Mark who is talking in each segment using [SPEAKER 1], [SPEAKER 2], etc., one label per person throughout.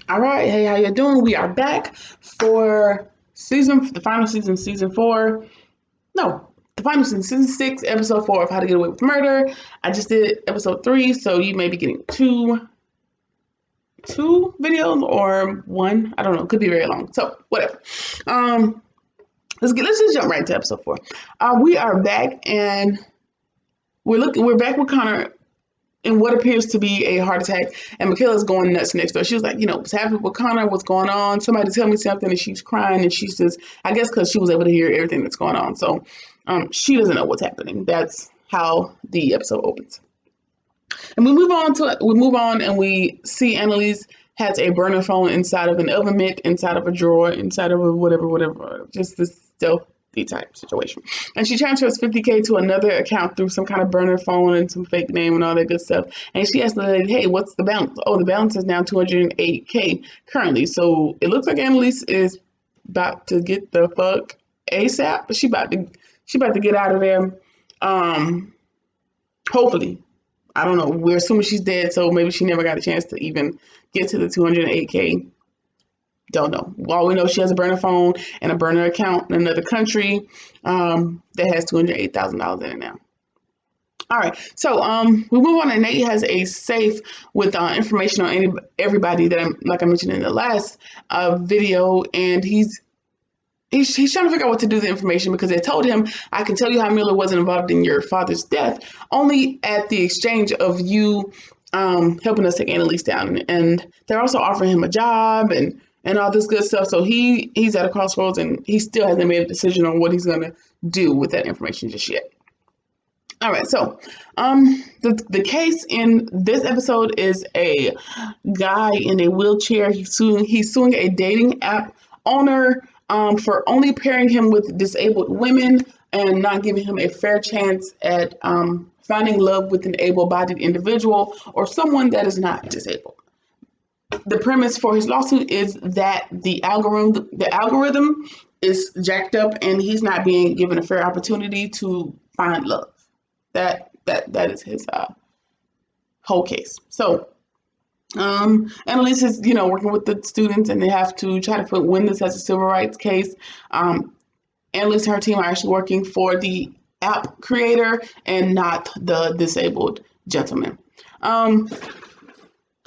[SPEAKER 1] All right, hey, how you doing? We are back for the final season, season four. No, the final season, season six, episode four of How to Get Away with Murder. I just did episode three, so you may be getting two videos or one. I don't know. It could be very long. So whatever. Um, let's just jump right into episode four. We are back and we're back with Connor in what appears to be a heart attack, and Michaela's going nuts next door. She was like, what's happening with Connor? What's going on? Somebody tell me something. And she's crying, and she says, I guess because she was able to hear everything that's going on. So she doesn't know what's happening. That's how the episode opens. And we move on and we see Annalise has a burner phone inside of an oven mitt, inside of a drawer, inside of a whatever, just this stealthy type situation. And she transfers 50K to another account through some kind of burner phone and some fake name and all that good stuff. And she asks the lady, hey, what's the balance? Oh, the balance is now 208K currently. So it looks like Annalise is about to get the fuck ASAP, but she about to get out of there. Hopefully. I don't know. We're assuming she's dead, so maybe she never got a chance to even get to the 208K. Don't know. All we know, she has a burner phone and a burner account in another country that has $208,000 in it now. All right, so we move on, and Nate has a safe with information on everybody that, like I mentioned in the last video, and he's trying to figure out what to do with the information because they told him, I can tell you how Miller wasn't involved in your father's death only at the exchange of you helping us take Annalise down. And they're also offering him a job and all this good stuff. So he's at a crossroads and he still hasn't made a decision on what he's going to do with that information just yet. All right, so the case in this episode is a guy in a wheelchair. He's suing a dating app owner for only pairing him with disabled women and not giving him a fair chance at finding love with an able-bodied individual or someone that is not disabled. The premise for his lawsuit is that the algorithm is jacked up and he's not being given a fair opportunity to find love. That is his whole case. So Annalise is, working with the students, and they have to try to win this as a civil rights case. Annalise and her team are actually working for the app creator and not the disabled gentleman.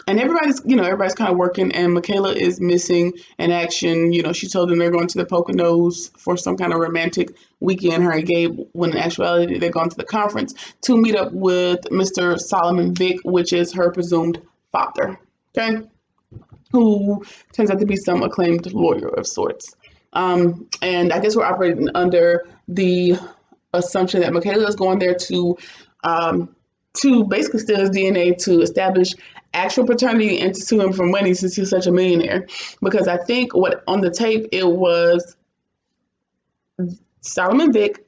[SPEAKER 1] And everybody's kind of working, and Michaela is missing in action. She told them they're going to the Poconos for some kind of romantic weekend, her and Gabe, when in actuality they're going to the conference to meet up with Mr. Solomon Vick, which is her presumed father, okay, who turns out to be some acclaimed lawyer of sorts. And I guess we're operating under the assumption that Michaela is going there to basically steal his DNA to establish actual paternity and to sue him for money since he's such a millionaire. Because I think what on the tape, it was Solomon Vick.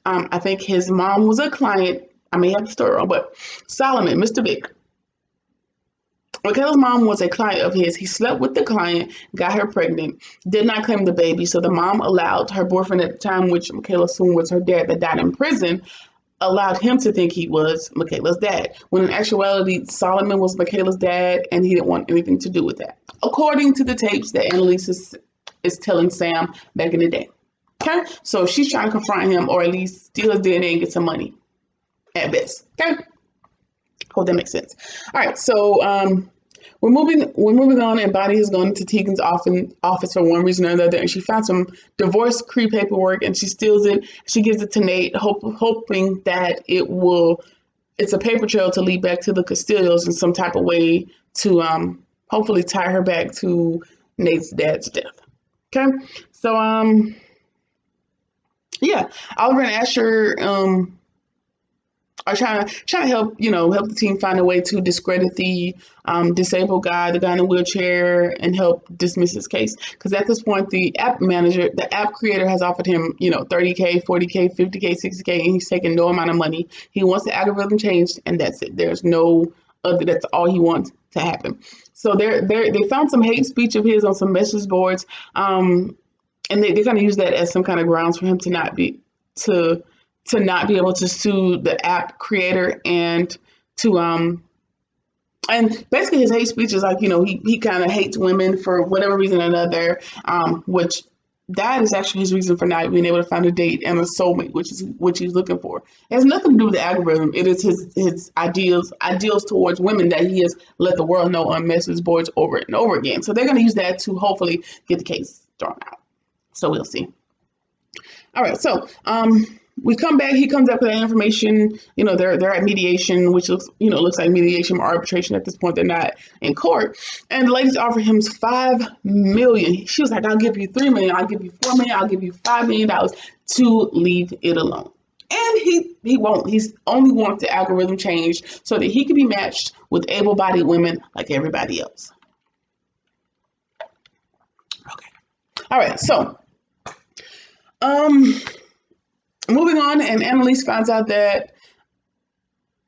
[SPEAKER 1] I think his mom was a client. I may have the story wrong, but Solomon, Mr. Vick, Michaela's mom was a client of his. He slept with the client, got her pregnant, did not claim the baby. So the mom allowed her boyfriend at the time, which Michaela assumed was her dad that died in prison, allowed him to think he was Michaela's dad, when in actuality, Solomon was Michaela's dad and he didn't want anything to do with that, according to the tapes that Annalise is telling Sam back in the day. Okay? So she's trying to confront him or at least steal his DNA and get some money at best. Okay? Hope that makes sense. All right, so we're moving on, and Bonnie has gone to Tegan's office for one reason or another, and she found some divorce decree paperwork, and she steals it. She gives it to Nate, hoping that it's a paper trail to lead back to the Castillos in some type of way to hopefully tie her back to Nate's dad's death. Okay, so Oliver and Asher are trying to help the team find a way to discredit the disabled guy, the guy in the wheelchair, and help dismiss his case. Because at this point, the app creator has offered him, $30K, $40K, $50K, $60K, and he's taking no amount of money. He wants the algorithm changed, and that's it. There's no other. That's all he wants to happen. So they found some hate speech of his on some message boards, and they kind of use that as some kind of grounds for him to not be able to sue the app creator and to And basically his hate speech is like, he kind of hates women for whatever reason or another, which that is actually his reason for not being able to find a date and a soulmate, which is what he's looking for. It has nothing to do with the algorithm. It is his ideals towards women that he has let the world know on message boards over and over again. So they're going to use that to hopefully get the case thrown out. So we'll see. All right, so we come back. He comes up with that information. They're at mediation, which looks like mediation or arbitration at this point. They're not in court, and the ladies offer him $5 million. She was like, "I'll give you $3 million. I'll give you $4 million. I'll give you $5 million to leave it alone." And he won't. He's only wants the algorithm changed so that he can be matched with able-bodied women like everybody else. Okay. All right. So. Moving on, and Annalise finds out that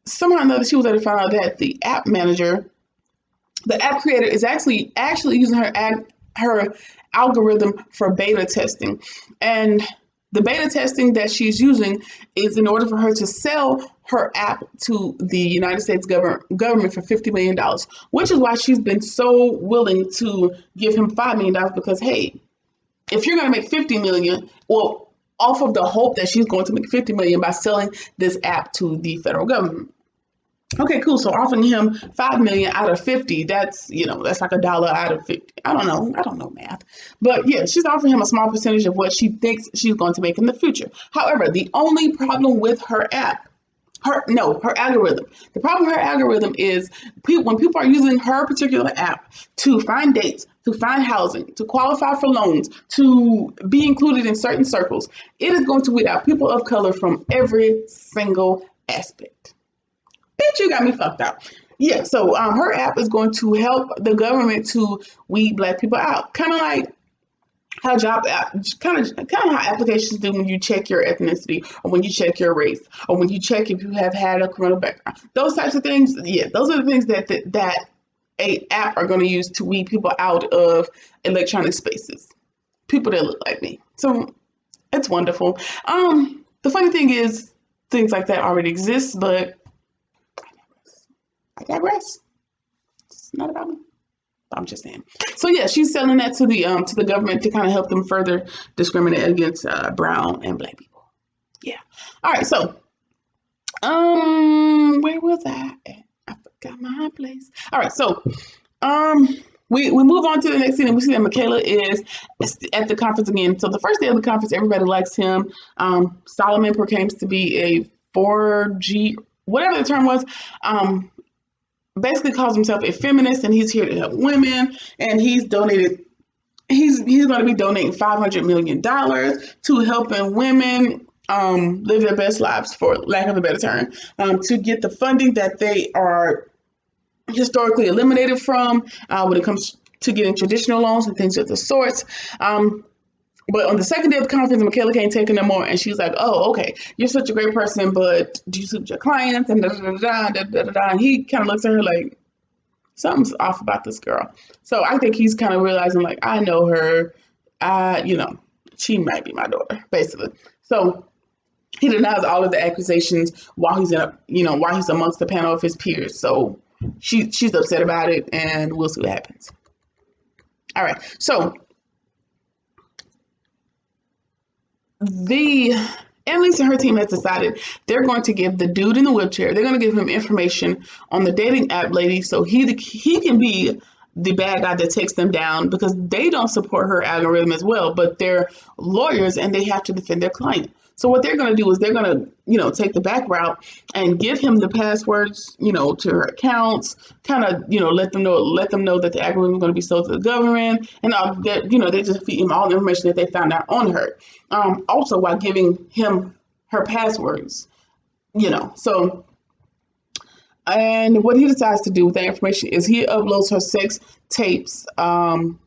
[SPEAKER 1] somehow or another she was able to find out that the app manager, the app creator, is actually using her algorithm for beta testing, and the beta testing that she's using is in order for her to sell her app to the United States government for $50 million, which is why she's been so willing to give him $5 million, because hey, if you're going to make $50 million, well, off of the hope that she's going to make $50 million by selling this app to the federal government. Okay, cool. So offering him $5 million out of 50, that's like $1 out of 50. I don't know math, but yeah, she's offering him a small percentage of what she thinks she's going to make in the future. However, the only problem with her app, her algorithm. The problem with her algorithm is when people are using her particular app to find dates, to find housing, to qualify for loans, to be included in certain circles, it is going to weed out people of color from every single aspect. Bitch, you got me fucked up. Yeah, so her app is going to help the government to weed Black people out. Kind of like how kind of how applications do when you check your ethnicity, or when you check your race, or when you check if you have had a criminal background. Those types of things, yeah, those are the things that a app are going to use to weed people out of electronic spaces. People that look like me. So it's wonderful. The funny thing is, things like that already exist, but I digress. It's not about me. I'm just saying. So yeah, she's selling that to the government to kind of help them further discriminate against brown and Black people. Yeah. All right. So, where was I at? I forgot my place. All right. So, we move on to the next scene, and we see that Michaela is at the conference again. So the first day of the conference, everybody likes him. Solomon proclaims to be a 4G, whatever the term was. Basically calls himself a feminist, and he's here to help women, and he's going to be donating $500 million to helping women live their best lives, for lack of a better term, to get the funding that they are historically eliminated from when it comes to getting traditional loans and things of the sorts. But on the second day of the conference, Michaela can't take it no more, and she's like, "Oh, okay, you're such a great person, but do you suit your clients?" And And he kind of looks at her like, something's off about this girl. So I think he's kind of realizing, like, I know her, she might be my daughter, basically. So he denies all of the accusations while he's amongst the panel of his peers. So she's upset about it, and we'll see what happens. All right, so. Annalise and her team has decided they're going to give the dude in the wheelchair, they're going to give him information on the dating app lady, so he can be the bad guy that takes them down, because they don't support her algorithm as well, but they're lawyers and they have to defend their client. So what they're going to do is they're going to, take the back route and give him the passwords, to her accounts, kind of, let them know that the algorithm is going to be sold to the government, and that, they just feed him all the information that they found out on her. Also while giving him her passwords, so. And what he decides to do with that information is he uploads her sex tapes from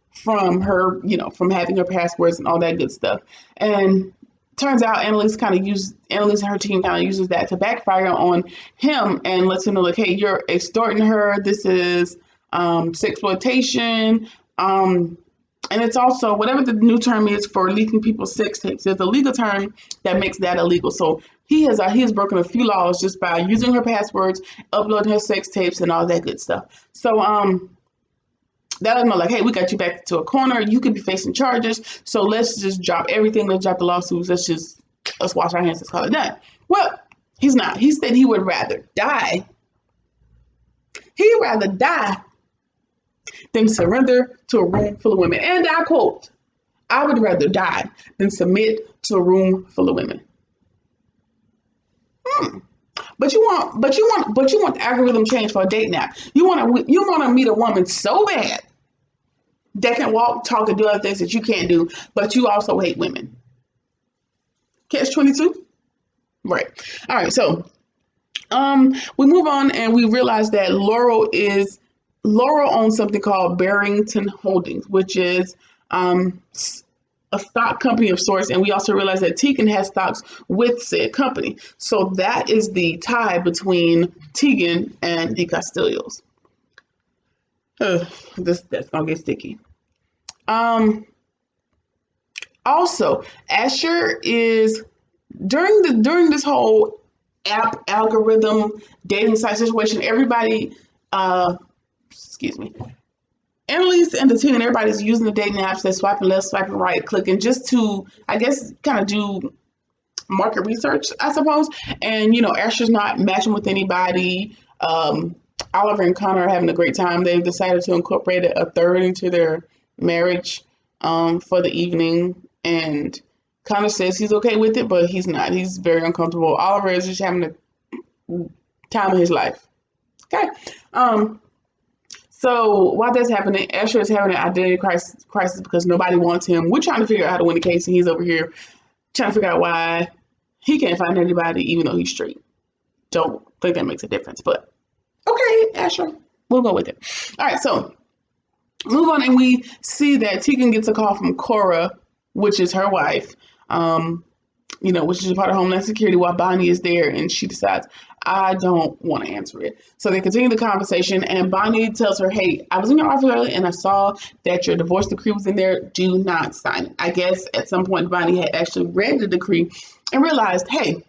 [SPEAKER 1] her, from having her passwords and all that good stuff. And turns out Annalise and her team kind of uses that to backfire on him and lets him know, like, hey, you're extorting her. This is sexploitation. And it's also whatever the new term is for leaking people's sex tapes. There's a legal term that makes that illegal. So he has broken a few laws just by using her passwords, uploading her sex tapes, and all that good stuff. So that was more like, hey, we got you back to a corner. You could be facing charges. So let's just drop everything. Let's drop the lawsuits. Let's wash our hands. Let's call it done. Well, he's not. He said he would rather die. He'd rather die than surrender to a room full of women. And I quote, I would rather die than submit to a room full of women. But you want the algorithm change for a date now. You want to meet a woman so bad that can walk, talk, and do other things that you can't do, but you also hate women. Catch 22? Right. All right. So, we move on and we realize that Laurel owns something called Barrington Holdings, which is a stock company of sorts, and we also realize that Tegan has stocks with said company. So that is the tie between Tegan and the Castillos. That's gonna get sticky. Also, Asher is during this whole app algorithm dating site situation. Everybody, Annalise and the team and everybody's using the dating apps. They're swiping left, swiping right, clicking just to, I guess, kind of do market research, I suppose. And, Asher's not matching with anybody. Oliver and Connor are having a great time. They've decided to incorporate a third into their marriage for the evening. And Connor says he's okay with it, but he's not. He's very uncomfortable. Oliver is just having the time of his life. Okay. So while that's happening, Asher is having an identity crisis because nobody wants him. We're trying to figure out how to win the case, and he's over here trying to figure out why he can't find anybody, even though he's straight. Don't think that makes a difference, but okay, Asher, we'll go with it. All right, so move on, and we see that Tegan gets a call from Cora, which is her wife, which is a part of Homeland Security, while Bonnie is there, and she decides, I don't want to answer it. So they continue the conversation, and Bonnie tells her, hey, I was in your office earlier, and I saw that your divorce decree was in there. Do not sign it. I guess at some point, Bonnie had actually read the decree and realized, hey,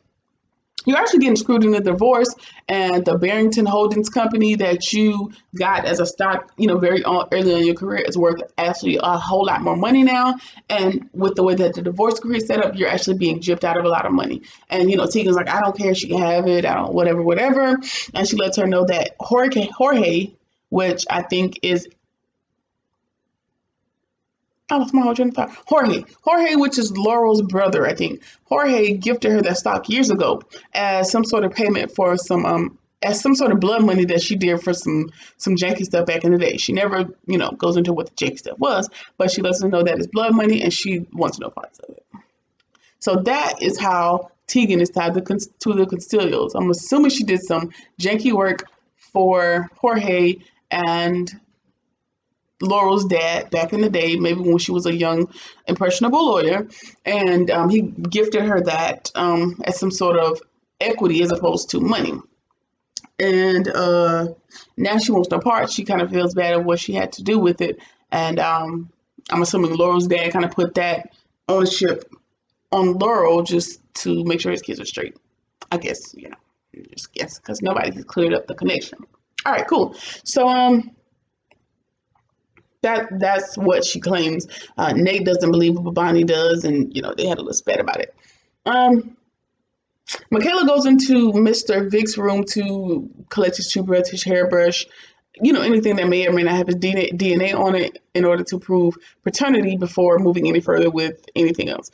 [SPEAKER 1] you're actually getting screwed in the divorce, and the Barrington Holdings company that you got as a stock, very early in your career is worth actually a whole lot more money now. And with the way that the divorce decree is set up, you're actually being gypped out of a lot of money. And, Tegan's like, I don't care. She can have it. I don't, whatever. And she lets her know that Jorge, which I think is Jorge, which is Laurel's brother, I think. Jorge gifted her that stock years ago as some sort of payment for as some sort of blood money that she did for some janky stuff back in the day. She never, goes into what the janky stuff was, but she lets us know that it's blood money and she wants no parts of it. So that is how Tegan is tied to the Castillos. I'm assuming she did some janky work for Jorge and Laurel's dad back in the day, maybe when she was a young, impressionable lawyer, and he gifted her that as some sort of equity as opposed to money. And now she wants no part. She kind of feels bad of what she had to do with it, and I'm assuming Laurel's dad kind of put that ownership on Laurel just to make sure his kids are straight. I guess, just guess, because nobody has cleared up the connection. All right, cool. So that's what she claims. Nate doesn't believe it, but Bonnie does, and they had a little spat about it. Michaela goes into Mr. Vic's room to collect his toothbrush, his hairbrush, anything that may or may not have his DNA on it in order to prove paternity before moving any further with anything else.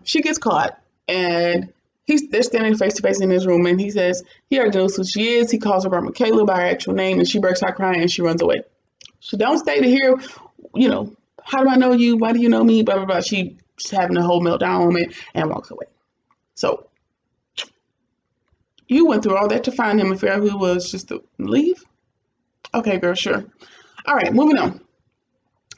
[SPEAKER 1] She gets caught, and they're standing face to face in his room, and he says he already knows who she is. He calls her by Michaela by her actual name, and she breaks out crying and she runs away. She don't stay to hear, how do I know you? Why do you know me? Blah, blah, blah. She's having a whole meltdown moment and walks away. So you went through all that to find him and figure out who he was just to leave? Okay, girl, sure. All right, moving on.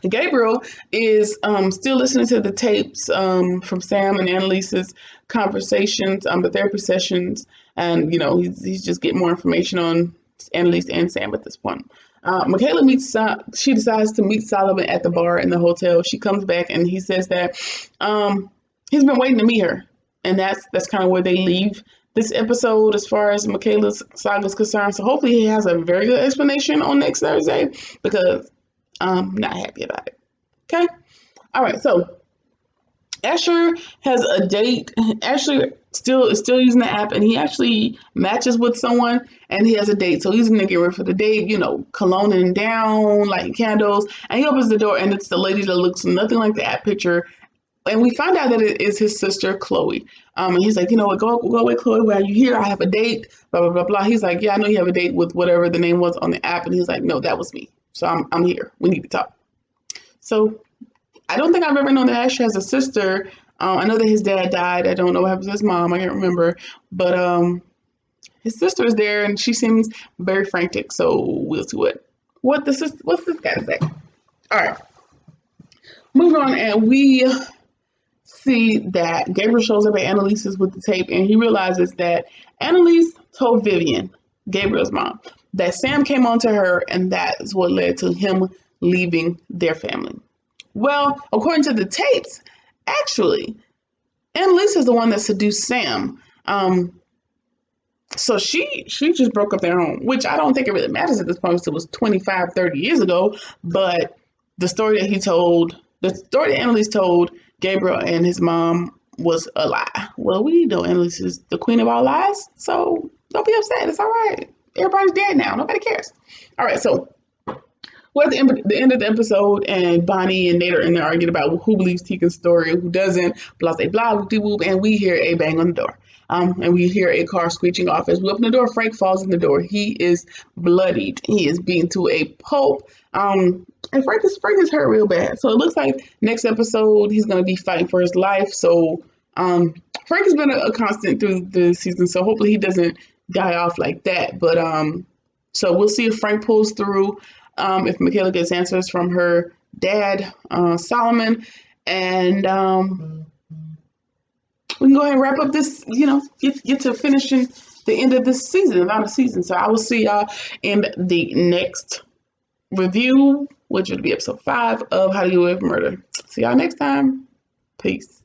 [SPEAKER 1] Gabriel is still listening to the tapes from Sam and Annalise's conversations, the therapy sessions, and, he's just getting more information on Annalise and Sam at this point. Michaela she decides to meet Solomon at the bar in the hotel. She comes back and he says that he's been waiting to meet her and that's kind of where they leave this episode as far as Michaela's saga is concerned. So hopefully he has a very good explanation on next Thursday, because I'm not happy about it. Okay. All right. So Asher has a date. Asher is still using the app, and he actually matches with someone, and he has a date. So he's gonna get ready for the date, cologning down, lighting candles, and he opens the door, and it's the lady that looks nothing like the app picture. And we find out that it is his sister Chloe. And he's like, you know what, go away, Chloe. Why are you here? I have a date. Blah blah blah blah. He's like, yeah, I know you have a date with whatever the name was on the app, and he's like, no, that was me. So I'm here. We need to talk. So I don't think I've ever known that Asher has a sister. I know that his dad died. I don't know what happened to his mom. I can't remember. But his sister is there, and she seems very frantic. So we'll see what's this guy say. All right, moving on, and we see that Gabriel shows up at Annalise's with the tape, and he realizes that Annalise told Vivian, Gabriel's mom, that Sam came on to her, and that is what led to him leaving their family. Well, according to the tapes, actually, Annalise is the one that seduced Sam. So she just broke up their home, which I don't think it really matters at this point, because it was 25, 30 years ago. But the story that Annalise told Gabriel and his mom was a lie. Well, we know Annalise is the queen of all lies, so don't be upset. It's all right. Everybody's dead now. Nobody cares. All right, so we're at the end of the episode, and Bonnie and Nate are in there arguing about who believes Tegan's story, who doesn't, blah, blah, blah, whoop-de-whoop, and we hear a bang on the door. And we hear a car screeching off. As we open the door, Frank falls in the door. He is bloodied. He is beaten to a pulp. And Frank is hurt real bad. So it looks like next episode, he's going to be fighting for his life. So Frank has been a constant through the season, so hopefully he doesn't die off like that. But so we'll see if Frank pulls through. If Michaela gets answers from her dad, Solomon, and we can go ahead and wrap up this, get to finishing the end of this season, the final season. So I will see y'all in the next review, which will be episode 5 of How to Get Away with Murder. See y'all next time. Peace.